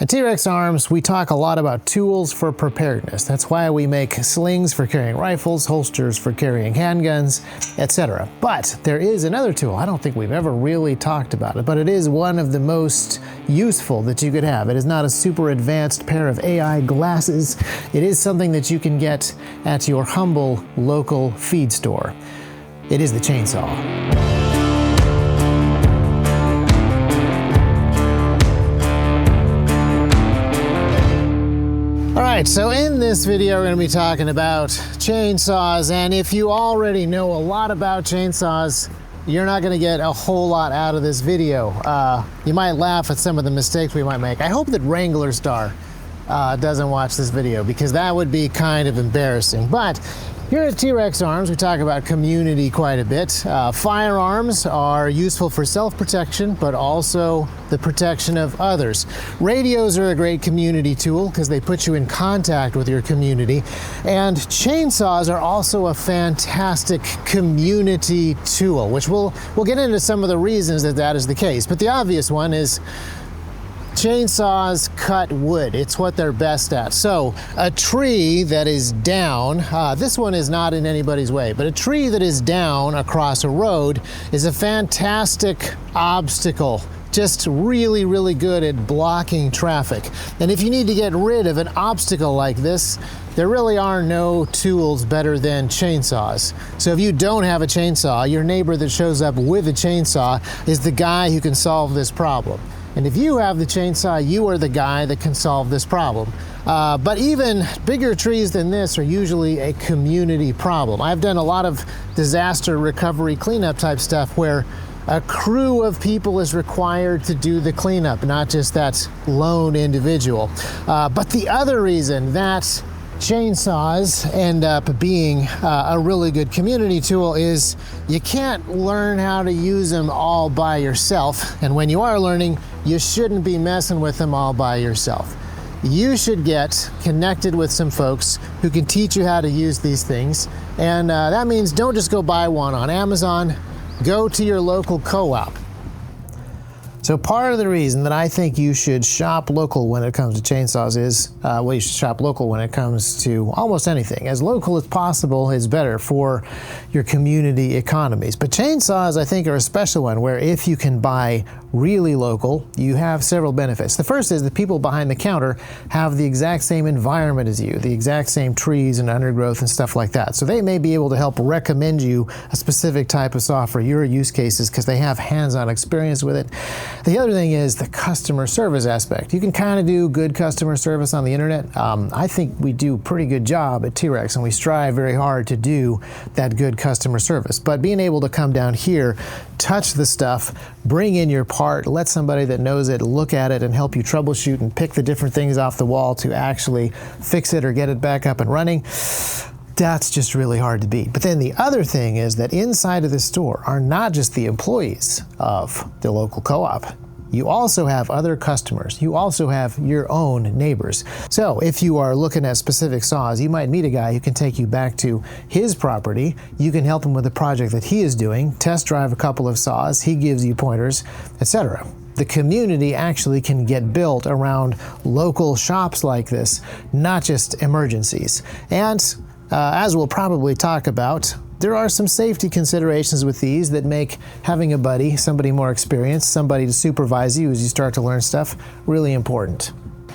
At T-Rex Arms, we talk a lot about tools for preparedness. That's why we make slings for carrying rifles, holsters for carrying handguns, etc. But there is another tool. I don't think we've ever really talked about it, but it is one of the most useful that you could have. It is not a super advanced pair of AI glasses. It is something that you can get at your humble local feed store. It is the chainsaw. Alright, so in this video we're going to be talking about chainsaws, and if you already know a lot about chainsaws, you're not going to get a whole lot out of this video. You might laugh at some of the mistakes we might make. I hope that Wrangler Star doesn't watch this video, because that would be kind of embarrassing. But here at T-Rex Arms, we talk about community quite a bit. Firearms are useful for self-protection, but also the protection of others. Radios are a great community tool because they put you in contact with your community. And chainsaws are also a fantastic community tool, which we'll get into some of the reasons that that is the case. But the obvious one is chainsaws cut wood. It's what they're best at. So a tree that is down, this one is not in anybody's way, but a tree that is down across a road is a fantastic obstacle. Just really, really good at blocking traffic. And if you need to get rid of an obstacle like this, there really are no tools better than chainsaws. So if you don't have a chainsaw, your neighbor that shows up with a chainsaw is the guy who can solve this problem. And if you have the chainsaw, you are the guy that can solve this problem. But even bigger trees than this are usually a community problem. I've done a lot of disaster recovery cleanup type stuff where a crew of people is required to do the cleanup, not just that lone individual. But the other reason that chainsaws end up being a really good community tool is you can't learn how to use them all by yourself. And when you are learning, you shouldn't be messing with them all by yourself. You should get connected with some folks who can teach you how to use these things. And that means don't just go buy one on Amazon, go to your local co-op. So part of the reason that I think you should shop local when it comes to chainsaws is, well, you should shop local when it comes to almost anything. As local as possible is better for your community economies. But chainsaws, I think, are a special one where if you can buy really local, you have several benefits. The first is the people behind the counter have the exact same environment as you, the exact same trees and undergrowth and stuff like that. So they may be able to help recommend you a specific type of saw for your use cases because they have hands-on experience with it. The other thing is the customer service aspect. You can kind of do good customer service on the internet. I think we do a pretty good job at T-Rex, and we strive very hard to do that good customer service. But being able to come down here, touch the stuff, bring in your part, let somebody that knows it look at it and help you troubleshoot and pick the different things off the wall to actually fix it or get it back up and running, that's just really hard to beat. But then the other thing is that inside of the store are not just the employees of the local co-op. You also have other customers. You also have your own neighbors. So if you are looking at specific saws, you might meet a guy who can take you back to his property. You can help him with a project that he is doing, test drive a couple of saws, he gives you pointers, etc. The community actually can get built around local shops like this, not just emergencies. And as we'll probably talk about, there are some safety considerations with these that make having a buddy, somebody more experienced, somebody to supervise you as you start to learn stuff, really important.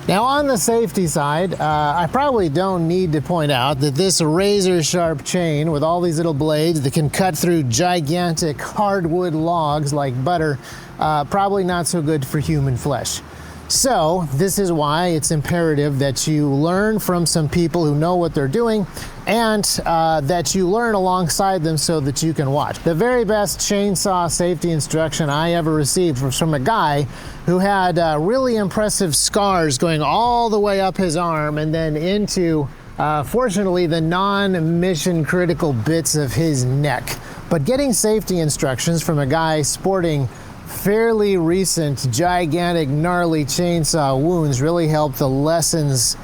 Now on the safety side, I probably don't need to point out that this razor sharp chain with all these little blades that can cut through gigantic hardwood logs like butter, probably not so good for human flesh. So this is why it's imperative that you learn from some people who know what they're doing, and that you learn alongside them so that you can watch. The very best chainsaw safety instruction I ever received was from a guy who had really impressive scars going all the way up his arm and then into, fortunately, the non-mission critical bits of his neck. But getting safety instructions from a guy sporting fairly recent, gigantic, gnarly chainsaw wounds really helped the lessons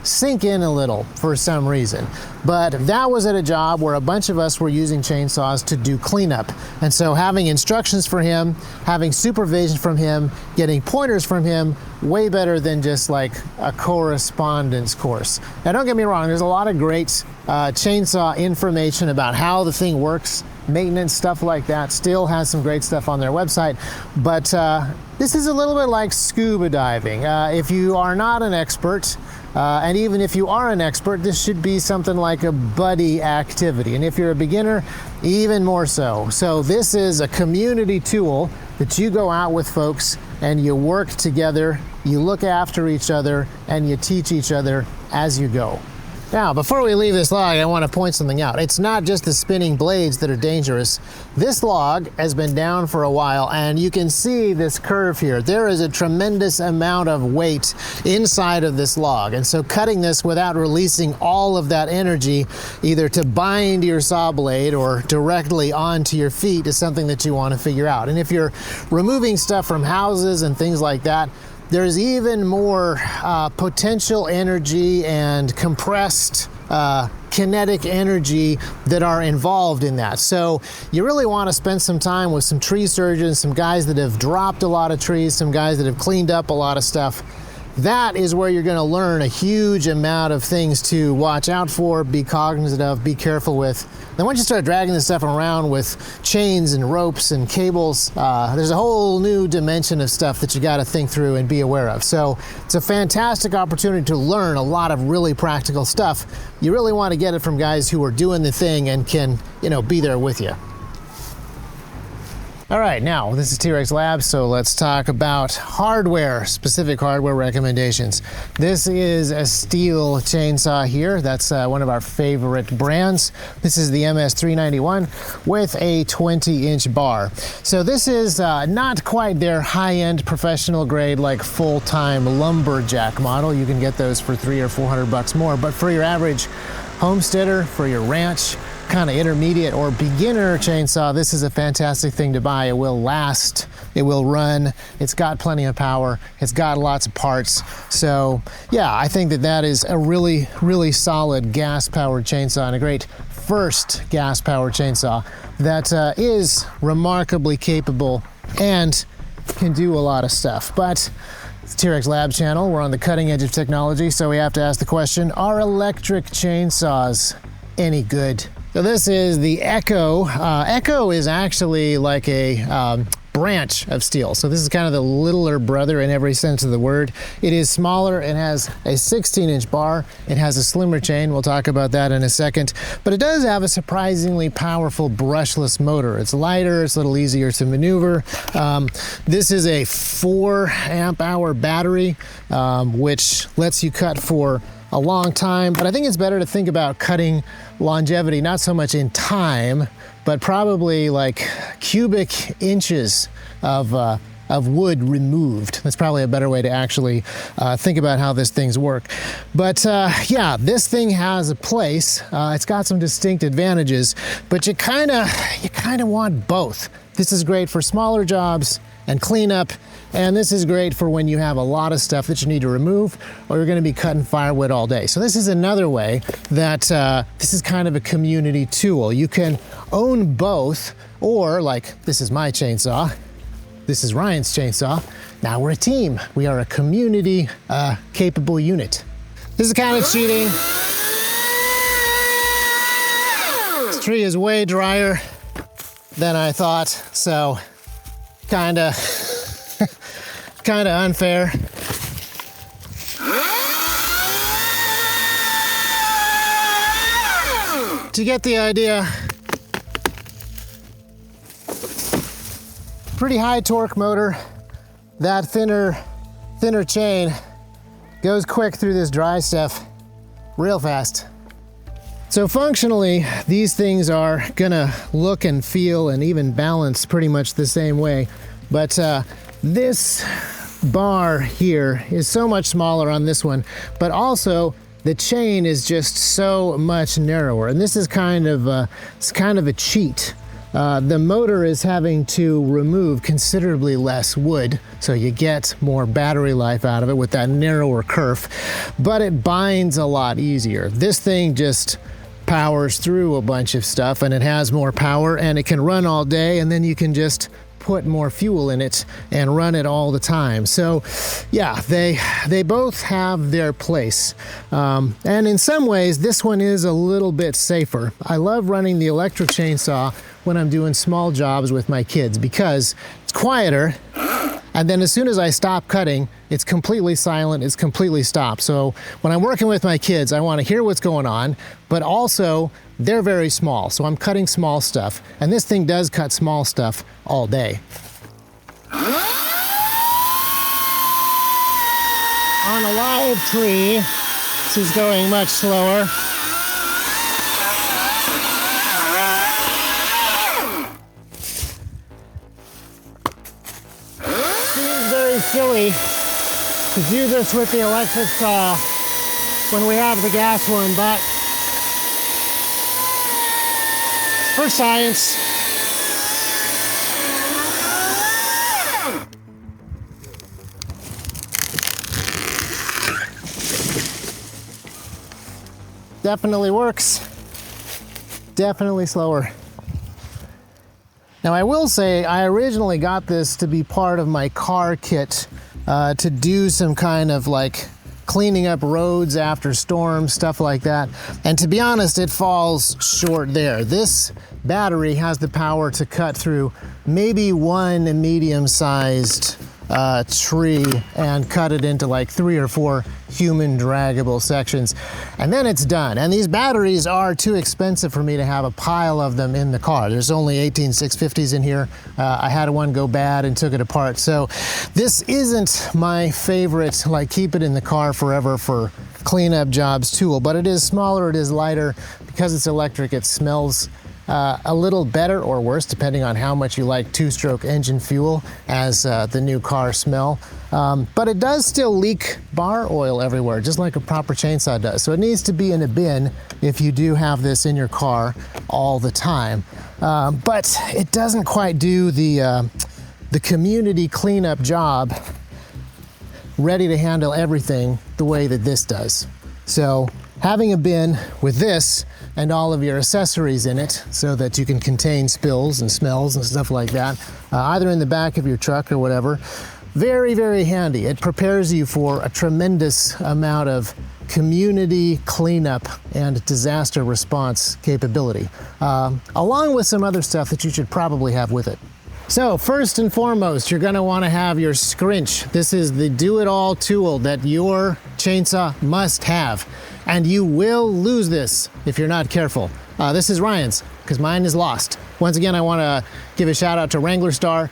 sink in a little for some reason. But that was at a job where a bunch of us were using chainsaws to do cleanup. And so having instructions for him, having supervision from him, getting pointers from him, way better than just like a correspondence course. Now don't get me wrong, there's a lot of great chainsaw information about how the thing works, maintenance, stuff like that. Still has some great stuff on their website, but this is a little bit like scuba diving. If you are not an expert, and even if you are an expert, this should be something like a buddy activity. And if you're a beginner, even more so. So this is a community tool that you go out with folks and you work together, you look after each other, and you teach each other as you go. Now, before we leave this log, I want to point something out. It's not just the spinning blades that are dangerous. This log has been down for a while, and you can see this curve here. There is a tremendous amount of weight inside of this log, and so cutting this without releasing all of that energy, either to bind your saw blade or directly onto your feet, is something that you want to figure out. And if you're removing stuff from houses and things like that, there's even more potential energy and compressed kinetic energy that are involved in that. So you really want to spend some time with some tree surgeons, some guys that have dropped a lot of trees, some guys that have cleaned up a lot of stuff. That is where you're going to learn a huge amount of things to watch out for, be cognizant of, be careful with. Then once you start dragging this stuff around with chains and ropes and cables, there's a whole new dimension of stuff that you got to think through and be aware of. So it's a fantastic opportunity to learn a lot of really practical stuff. You really want to get it from guys who are doing the thing and can, be there with you. All right, now this is T-Rex Labs, so let's talk about hardware, specific hardware recommendations. This is a steel chainsaw here. That's one of our favorite brands. This is the MS391 with a 20-inch bar. So this is not quite their high-end professional grade, like full-time lumberjack model. You can get those for $300 or $400 more, but for your average homesteader, for your ranch, kind of intermediate or beginner chainsaw, this is a fantastic thing to buy. It will last, it will run, it's got plenty of power, it's got lots of parts. So yeah, I think that is a really, really solid gas-powered chainsaw and a great first gas-powered chainsaw that is remarkably capable and can do a lot of stuff. But it's T-Rex Labs channel, we're on the cutting edge of technology, so we have to ask the question, are electric chainsaws any good? So this is the Echo. Echo is actually like a branch of steel. So this is kind of the littler brother in every sense of the word. It is smaller, it has a 16-inch bar, it has a slimmer chain, we'll talk about that in a second, but it does have a surprisingly powerful brushless motor. It's lighter, it's a little easier to maneuver. This is a 4 amp hour battery, which lets you cut for a long time, but I think it's better to think about cutting longevity, not so much in time, but probably like cubic inches of wood removed. That's probably a better way to actually think about how this thing's work. But yeah, this thing has a place. It's got some distinct advantages, but you kind of want both. This is great for smaller jobs and cleanup, and this is great for when you have a lot of stuff that you need to remove or you're going to be cutting firewood all day. So this is another way that this is kind of a community tool. You can own both, or like this is my chainsaw, this is Ryan's chainsaw. Now we're a team. We are a community capable unit. This is kind of cheating. This tree is way drier than I thought, so kind of unfair. To get the idea, pretty high torque motor. That thinner chain goes quick through this dry stuff real fast. So functionally, these things are gonna look and feel and even balance pretty much the same way. But this bar here is so much smaller on this one, but also the chain is just so much narrower. And this is kind of a cheat the motor is having to remove considerably less wood, so you get more battery life out of it with that narrower kerf, but it binds a lot easier. This thing just powers through a bunch of stuff, and it has more power, and it can run all day, and then you can just put more fuel in it and run it all the time. So yeah, they both have their place. And in some ways, this one is a little bit safer. I love running the electric chainsaw when I'm doing small jobs with my kids because it's quieter. And then as soon as I stop cutting, it's completely silent, it's completely stopped. So when I'm working with my kids, I want to hear what's going on, but also they're very small, so I'm cutting small stuff. And this thing does cut small stuff all day. On a live tree, this is going much slower. Silly to do this with the electric saw when we have the gas one, but for science. Definitely works. Definitely slower. Now I will say I originally got this to be part of my car kit to do some kind of like cleaning up roads after storms, stuff like that. And to be honest, it falls short there. This battery has the power to cut through maybe one medium-sized tree and cut it into like 3 or 4 human draggable sections, and then it's done. And these batteries are too expensive for me to have a pile of them in the car. There's only 18 650s in here. I had one go bad and took it apart, so this isn't my favorite like keep it in the car forever for cleanup jobs tool, but it is smaller, it is lighter. Because it's electric, it smells a little better or worse depending on how much you like two-stroke engine fuel as the new car smell. But it does still leak bar oil everywhere, just like a proper chainsaw does. So it needs to be in a bin if you do have this in your car all the time. But it doesn't quite do the community cleanup job ready to handle everything the way that this does. So having a bin with this and all of your accessories in it so that you can contain spills and smells and stuff like that, either in the back of your truck or whatever, very, very handy. It prepares you for a tremendous amount of community cleanup and disaster response capability, along with some other stuff that you should probably have with it. So first and foremost, you're gonna wanna have your scrinch. This is the do-it-all tool that your chainsaw must have. And you will lose this if you're not careful. This is Ryan's, because mine is lost. Once again, I wanna give a shout out to Wrangler Star.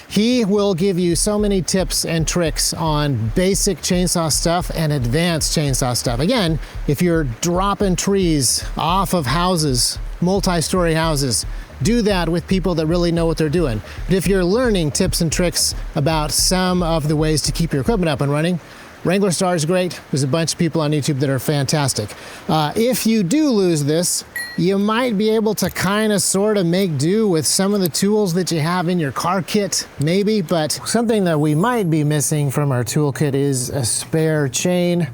He will give you so many tips and tricks on basic chainsaw stuff and advanced chainsaw stuff. Again, if you're dropping trees off of houses, multi-story houses, do that with people that really know what they're doing. But if you're learning tips and tricks about some of the ways to keep your equipment up and running, Wrangler Star is great. There's a bunch of people on YouTube that are fantastic. If you do lose this, you might be able to kind of sort of make do with some of the tools that you have in your car kit, maybe, but something that we might be missing from our toolkit is a spare chain.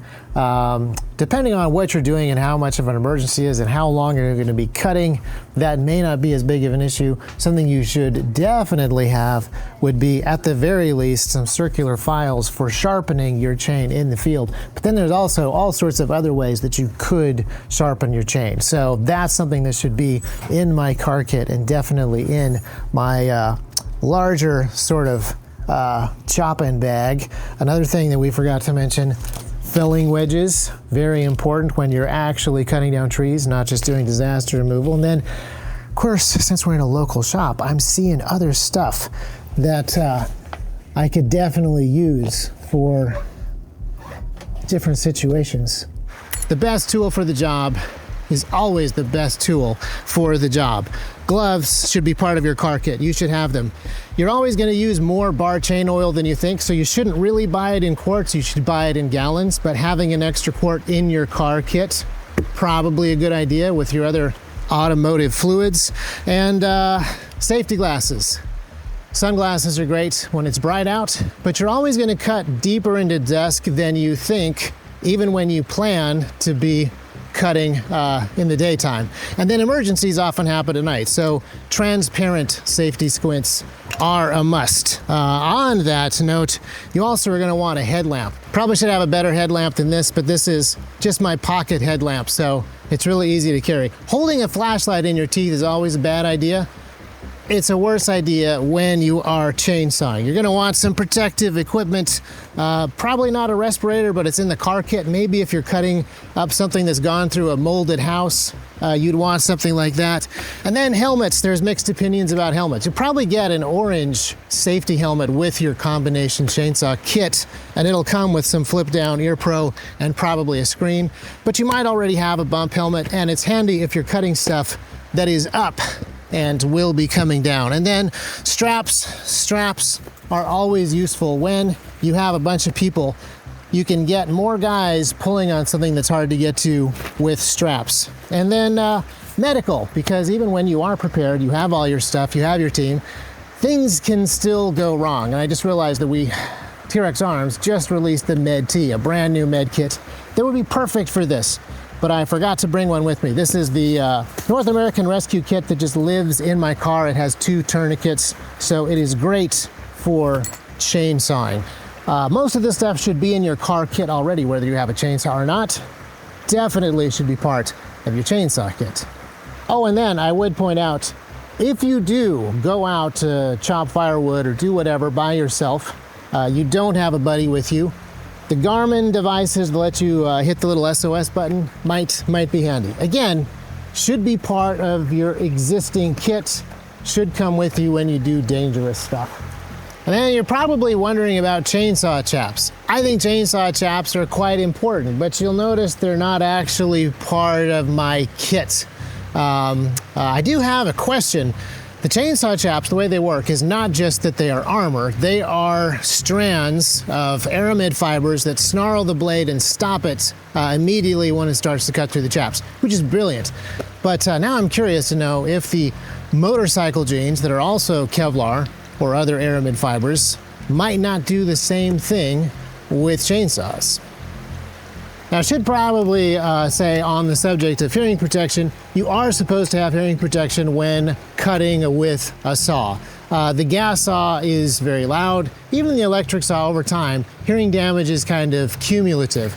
Depending on what you're doing and how much of an emergency is and how long you're going to be cutting, that may not be as big of an issue. Something you should definitely have would be, at the very least, some circular files for sharpening your chain in the field. But then there's also all sorts of other ways that you could sharpen your chain. So that's something that should be in my car kit and definitely in my larger sort of chop-in bag. Another thing that we forgot to mention, felling wedges, very important when you're actually cutting down trees, not just doing disaster removal. And then, of course, since we're in a local shop, I'm seeing other stuff that I could definitely use for different situations. The best tool for the job is always the best tool for the job. Gloves should be part of your car kit. You should have them. You're always going to use more bar chain oil than you think, so you shouldn't really buy it in quarts. You should buy it in gallons, but having an extra quart in your car kit, probably a good idea with your other automotive fluids, and safety glasses. Sunglasses are great when it's bright out, but you're always going to cut deeper into dusk than you think, even when you plan to be cutting in the daytime. And then emergencies often happen at night, so transparent safety squints are a must. On that note, you also are going to want a headlamp. Probably should have a better headlamp than this, but this is just my pocket headlamp, so it's really easy to carry. Holding a flashlight in your teeth is always a bad idea. It's a worse idea when you are chainsawing. You're gonna want some protective equipment, probably not a respirator, but it's in the car kit. Maybe if you're cutting up something that's gone through a molded house, you'd want something like that. And then helmets, there's mixed opinions about helmets. You'll probably get an orange safety helmet with your combination chainsaw kit, and it'll come with some flip down ear pro and probably a screen. But you might already have a bump helmet, and it's handy if you're cutting stuff that is up and will be coming down. And then straps are always useful when you have a bunch of people. You can get more guys pulling on something that's hard to get to with straps. And then medical, because even when you are prepared, you have all your stuff, you have your team, things can still go wrong. And I just realized that T-Rex Arms just released the Med T, a brand new med kit that would be perfect for this. But I forgot to bring one with me. This is the North American Rescue Kit that just lives in my car. It has 2 tourniquets, so it is great for chainsawing. Most of this stuff should be in your car kit already, whether you have a chainsaw or not. Definitely should be part of your chainsaw kit. Oh, and then I would point out, if you do go out to chop firewood or do whatever by yourself, you don't have a buddy with you, the Garmin devices that let you hit the little SOS button might be handy. Again, should be part of your existing kit, should come with you when you do dangerous stuff. And then you're probably wondering about chainsaw chaps. I think chainsaw chaps are quite important, but you'll notice they're not actually part of my kit. I do have a question. The chainsaw chaps, the way they work is not just that they are armor, they are strands of aramid fibers that snarl the blade and stop it immediately when it starts to cut through the chaps, which is brilliant. But now I'm curious to know if the motorcycle chains that are also Kevlar or other aramid fibers might not do the same thing with chainsaws. Now, I should probably say on the subject of hearing protection, you are supposed to have hearing protection when cutting with a saw. The gas saw is very loud. Even the electric saw, over time, hearing damage is kind of cumulative.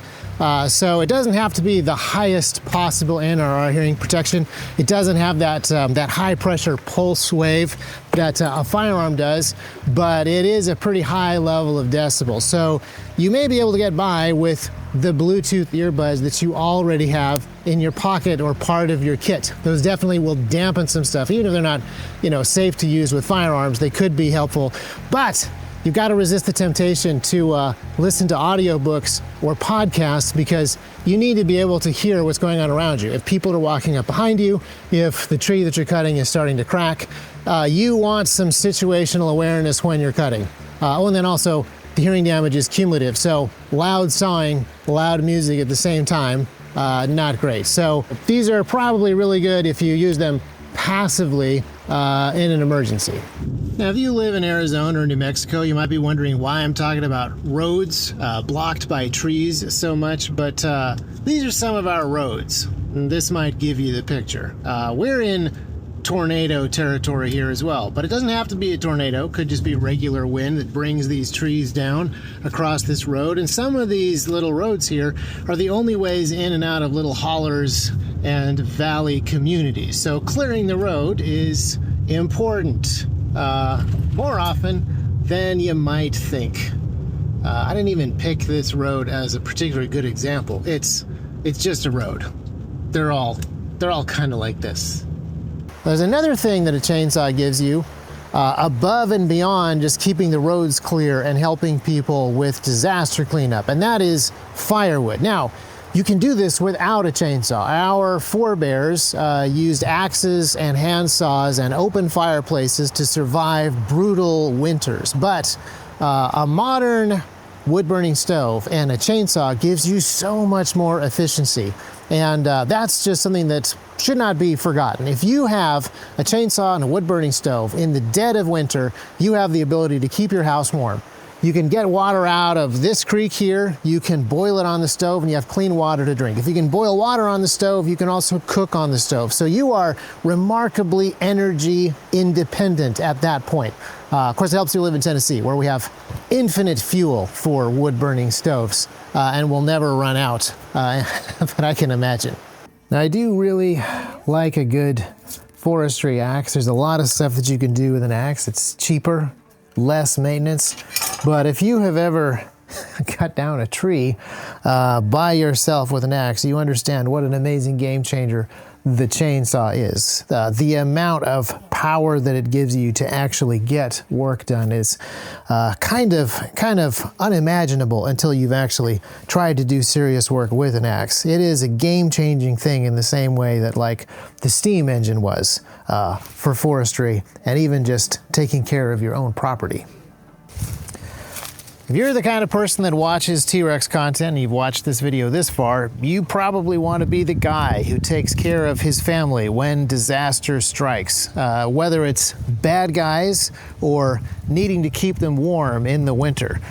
So it doesn't have to be the highest possible NRR hearing protection. It doesn't have that high pressure pulse wave that a firearm does, but it is a pretty high level of decibels. So you may be able to get by with the Bluetooth earbuds that you already have in your pocket or part of your kit. Those definitely will dampen some stuff. Even if they're not, safe to use with firearms, they could be helpful. But you've got to resist the temptation to listen to audiobooks or podcasts, because you need to be able to hear what's going on around you. If people are walking up behind you, if the tree that you're cutting is starting to crack, you want some situational awareness when you're cutting. And then also, the hearing damage is cumulative, so loud sawing, loud music at the same time, not great. So these are probably really good if you use them passively in an emergency. Now, if you live in Arizona or New Mexico, you might be wondering why I'm talking about roads blocked by trees so much, but these are some of our roads. And this might give you the picture. We're in tornado territory here as well, but it doesn't have to be a tornado. It could just be regular wind that brings these trees down across this road. And some of these little roads here are the only ways in and out of little hollers and valley communities. So clearing the road is important more often than you might think. I didn't even pick this road as a particularly good example. It's just a road. They're all kind of like this. There's another thing that a chainsaw gives you above and beyond just keeping the roads clear and helping people with disaster cleanup, and that is firewood. Now, you can do this without a chainsaw. Our forebears used axes and hand saws and open fireplaces to survive brutal winters, but a modern wood-burning stove and a chainsaw gives you so much more efficiency. And that's just something that should not be forgotten. If you have a chainsaw and a wood-burning stove in the dead of winter, you have the ability to keep your house warm. You can get water out of this creek here, you can boil it on the stove, and you have clean water to drink. If you can boil water on the stove, you can also cook on the stove. So you are remarkably energy independent at that point. Of course, it helps you live in Tennessee, where we have infinite fuel for wood-burning stoves, and we'll never run out, but I can imagine. Now, I do really like a good forestry axe. There's a lot of stuff that you can do with an axe. It's cheaper, less maintenance. But if you have ever cut down a tree by yourself with an axe, you understand what an amazing game changer the chainsaw is. The amount of power that it gives you to actually get work done is kind of unimaginable until you've actually tried to do serious work with an axe. It is a game-changing thing in the same way that like the steam engine was for forestry and even just taking care of your own property. If you're the kind of person that watches T-Rex content and you've watched this video this far, you probably want to be the guy who takes care of his family when disaster strikes, whether it's bad guys or needing to keep them warm in the winter.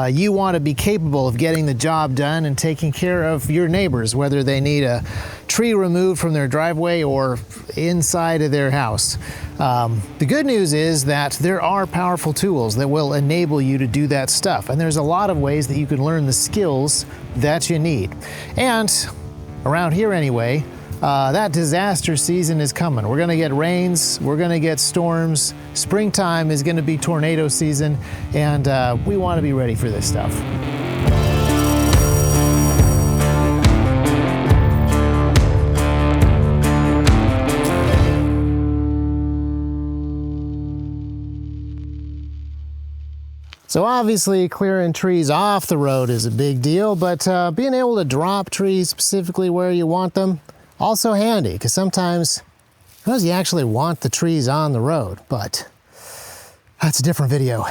You want to be capable of getting the job done and taking care of your neighbors, whether they need a tree removed from their driveway or inside of their house. The good news is that there are powerful tools that will enable you to do that stuff. And there's a lot of ways that you can learn the skills that you need. And around here anyway, that disaster season is coming. We're gonna get rains, we're gonna get storms, springtime is gonna be tornado season, and we wanna be ready for this stuff. So obviously clearing trees off the road is a big deal, but being able to drop trees specifically where you want them, also handy, because sometimes you actually want the trees on the road, but that's a different video.